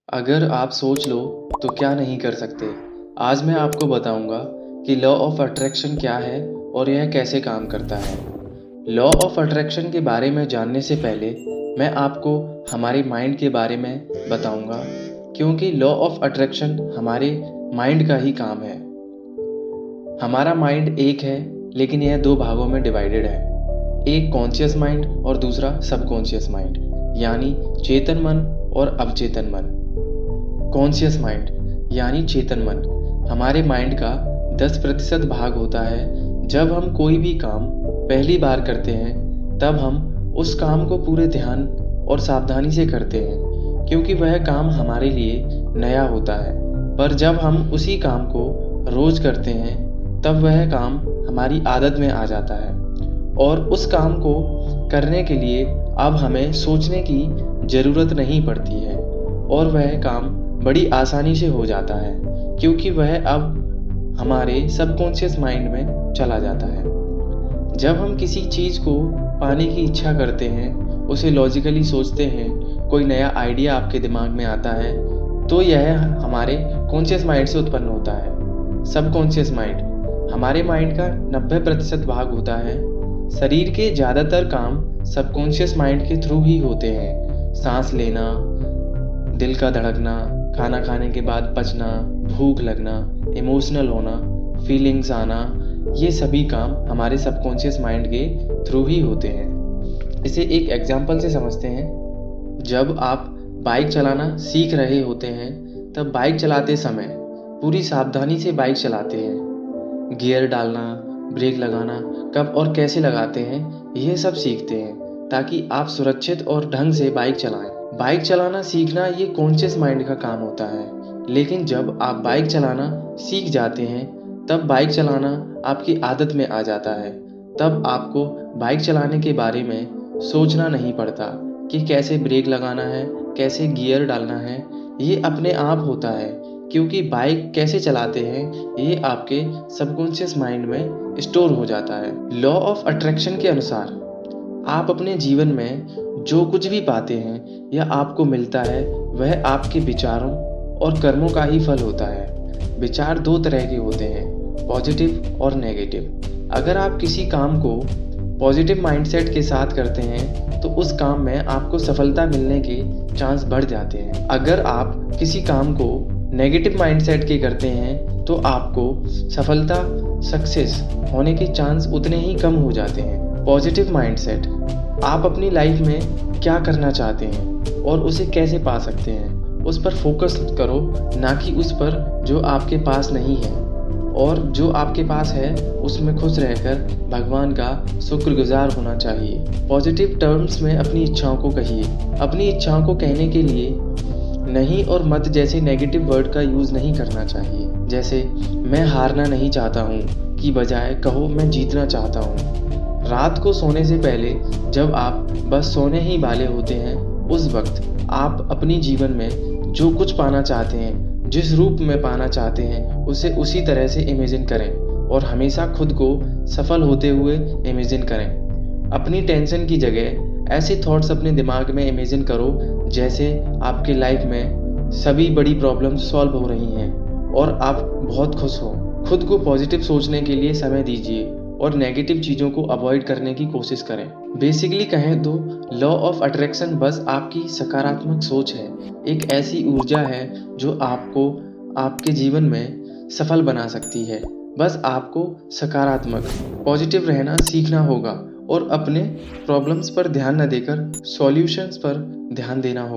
अगर आप सोच लो तो क्या नहीं कर सकते। आज मैं आपको बताऊंगा कि लॉ ऑफ अट्रैक्शन क्या है और यह कैसे काम करता है। लॉ ऑफ अट्रैक्शन के बारे में जानने से पहले मैं आपको हमारे माइंड के बारे में बताऊंगा, क्योंकि लॉ ऑफ अट्रैक्शन हमारे माइंड का ही काम है। हमारा माइंड एक है, लेकिन यह दो भागों में डिवाइडेड है। एक कॉन्शियस माइंड और दूसरा सबकॉन्शियस माइंड, यानी चेतन मन और अवचेतन मन। कॉन्शियस माइंड यानी चेतन मन हमारे माइंड का 10% भाग होता है। जब हम कोई भी काम पहली बार करते हैं तब हम उस काम को पूरे ध्यान और सावधानी से करते हैं, क्योंकि वह काम हमारे लिए नया होता है। पर जब हम उसी काम को रोज करते हैं तब वह काम हमारी आदत में आ जाता है और उस काम को करने के लिए अब हमें सोचने की ज़रूरत नहीं पड़ती है और वह काम बड़ी आसानी से हो जाता है, क्योंकि वह अब हमारे सबकॉन्शियस माइंड में चला जाता है। जब हम किसी चीज़ को पाने की इच्छा करते हैं, उसे लॉजिकली सोचते हैं, कोई नया आइडिया आपके दिमाग में आता है, तो यह हमारे कॉन्शियस माइंड से उत्पन्न होता है। सबकॉन्शियस माइंड हमारे माइंड का 90% भाग होता है। शरीर के ज़्यादातर काम सबकॉन्शियस माइंड के थ्रू ही होते हैं। सांस लेना, दिल का धड़कना, खाना खाने के बाद पचना, भूख लगना, इमोशनल होना, फीलिंग्स आना, ये सभी काम हमारे सबकॉन्शियस माइंड के थ्रू ही होते हैं। इसे एक एग्जांपल से समझते हैं। जब आप बाइक चलाना सीख रहे होते हैं तब बाइक चलाते समय पूरी सावधानी से बाइक चलाते हैं। गियर डालना, ब्रेक लगाना, कब और कैसे लगाते हैं, यह सब सीखते हैं ताकि आप सुरक्षित और ढंग से बाइक चलाएं। बाइक चलाना सीखना ये कॉन्शियस माइंड का काम होता है, लेकिन जब आप बाइक चलाना सीख जाते हैं तब बाइक चलाना आपकी आदत में आ जाता है। तब आपको बाइक चलाने के बारे में सोचना नहीं पड़ता कि कैसे ब्रेक लगाना है, कैसे गियर डालना है। ये अपने आप होता है, क्योंकि बाइक कैसे चलाते हैं ये आपके सबकॉन्शियस माइंड में स्टोर हो जाता है। लॉ ऑफ अट्रैक्शन के अनुसार आप अपने जीवन में जो कुछ भी पाते हैं या आपको मिलता है वह आपके विचारों और कर्मों का ही फल होता है। विचार दो तरह के होते हैं, पॉजिटिव और नेगेटिव। अगर आप किसी काम को पॉजिटिव माइंडसेट के साथ करते हैं तो उस काम में आपको सफलता मिलने के चांस बढ़ जाते हैं। अगर आप किसी काम को नेगेटिव माइंडसेट के करते हैं तो आपको सफलता, सक्सेस होने के चांस उतने ही कम हो जाते हैं। पॉजिटिव माइंडसेट आप अपनी लाइफ में क्या करना चाहते हैं और उसे कैसे पा सकते हैं, उस पर फोकस करो, ना कि उस पर जो आपके पास नहीं है। और जो आपके पास है उसमें खुश रहकर भगवान का शुक्रगुजार होना चाहिए। पॉजिटिव टर्म्स में अपनी इच्छाओं को कहिए। अपनी इच्छाओं को कहने के लिए नहीं और मत जैसे नेगेटिव वर्ड का यूज़ नहीं करना चाहिए। जैसे मैं हारना नहीं चाहता हूँ की बजाय कहो मैं जीतना चाहता हूँ। रात को सोने से पहले जब आप बस सोने ही वाले होते हैं, उस वक्त आप अपनी जीवन में जो कुछ पाना चाहते हैं, जिस रूप में पाना चाहते हैं, उसे उसी तरह से इमेजिन करें और हमेशा खुद को सफल होते हुए इमेजिन करें। अपनी टेंशन की जगह ऐसे थॉट्स अपने दिमाग में इमेजिन करो जैसे आपके लाइफ में सभी बड़ी प्रॉब्लम्स सॉल्व हो रही हैं और आप बहुत खुश हो। खुद को पॉजिटिव सोचने के लिए समय दीजिए और नेगेटिव चीज़ों को अवॉइड करने की कोशिश करें। बेसिकली कहें तो लॉ ऑफ अट्रैक्शन बस आपकी सकारात्मक सोच है। एक ऐसी ऊर्जा है जो आपको आपके जीवन में सफल बना सकती है। बस आपको सकारात्मक, पॉजिटिव रहना सीखना होगा और अपने प्रॉब्लम्स पर ध्यान न देकर सॉल्यूशंस पर ध्यान देना होगा।